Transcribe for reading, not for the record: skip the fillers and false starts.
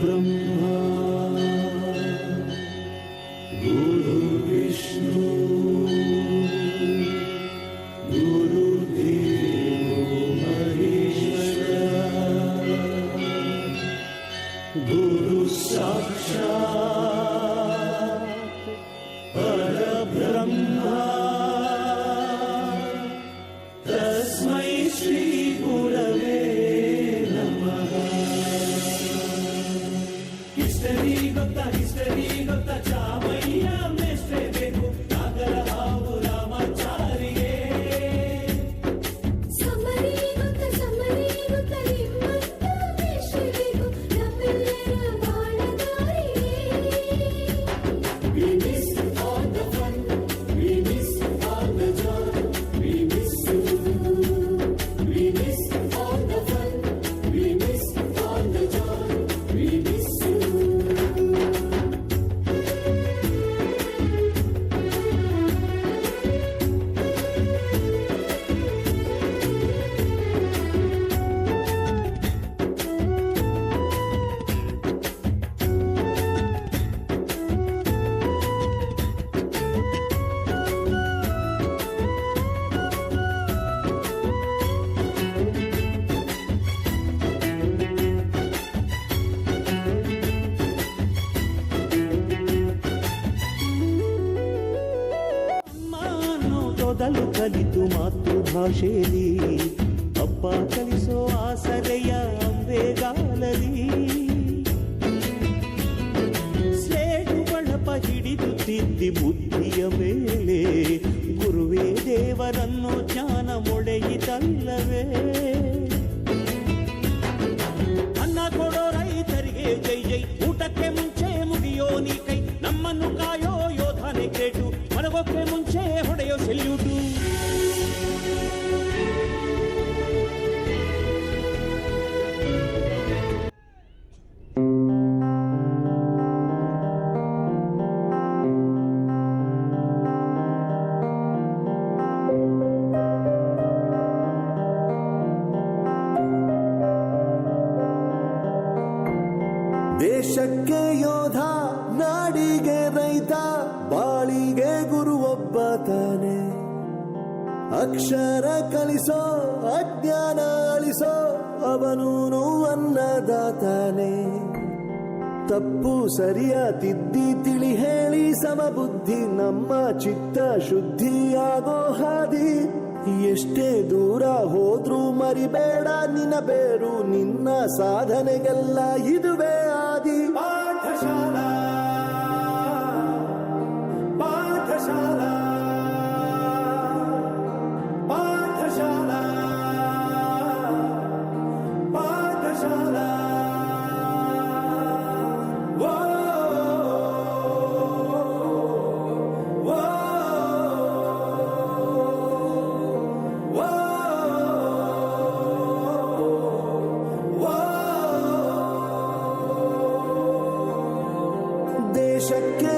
ब्रह्मा गुरु विष्णु गुरुदेवो महेश्वर गुरु साक्षात् परब्रह्मा तस्मै श्री गुरवे नमः। हिस्टरी ಗೊತ್ತಾ ಚಾಮಯ್ಯ ಮೇಷ್ಟ್ರೆ ಬೇಕು ನಾಗರ ಹಾವು ರಾಮಾಚಾರಿಗೆ ಸಮರಿ ಗೊತ್ತ ನಿಮ್ಮಂತ ಮೇಷ್ಟ್ರೆ ಬೇಕು ನಮ್ಮೆಲ್ಲರ ಬಾಳಗಾರಿಗೆ. We miss all the fun, we miss all the joy, we miss you. We miss all the fun, we miss all the joy, we miss you. ಮೊದಲು ಕಲಿತು ಮಾತೃಭಾಷೆಯಲ್ಲಿ ಅಪ್ಪ ಕಲಿಸೋ ಆಸರೆಯ ಅಂಬೆಗಾಲಲಿ ಸ್ಲೇಟು ಬಳಪ ಹಿಡಿದು ತಿದ್ದಿ ಬುದ್ಧಿಯ ಮೇಲೆ ಗುರುವೇ ದೇವರನ್ನು ಜ್ಞಾನ ಮೊಳೆಯಿತಲ್ಲವೇ. ಅನ್ನ ಕೊಡೋ ರೈತರಿಗೆ ಜೈ ಜೈ, ಊಟಕ್ಕೆ ಮುಂಚೆ ಮುಗಿಯೋ ನೀ ಕೈ, ನಮ್ಮನ್ನು ಕಾಯೋ ಯೋಧನೆ ಗ್ರೇಟು, ಮಲಗೋಕ್ಕೆ ಮುಂಚೆ ಹೊಡೆಯೋ ಸೆಲ್ಯೂಟು. ದೇಶಕ್ಕೆ ಯೋಧ, ನಾಡಿಗೆ ರೈತ, ಬಾಳಿಗೆ ಗುರು ಒಬ್ಬ ತಾನೆ. ಅಕ್ಷರ ಕಲಿಸೋ, ಅಜ್ಞಾನ ಅಳಿಸೋ, ಅವನೂನು ಅನ್ನದಾತಾನೆ. ತಪ್ಪು ಸರಿಯ ತಿದ್ದಿ ತಿಳಿ ಹೇಳಿ ಸಮಬುದ್ಧಿ, ನಮ್ಮ ಚಿತ್ತ ಶುದ್ಧಿಯಾಗೋ ಹಾದಿ. ಎಷ್ಟೇ ದೂರ ಹೋದ್ರೂ ಮರಿಬೇಡ ನಿನ್ನ ಬೇರು, ನಿನ್ನ ಸಾಧನೆಗೆಲ್ಲ ಇದುವೇ ಆದಿ. ಪಾಠಶಾಲಾ ಪಾಠಶಾಲಾ ಪಾಠಶಾಲಾ ಪಾಠಶಾಲಾ. ದೇಶಕ್ಕೆ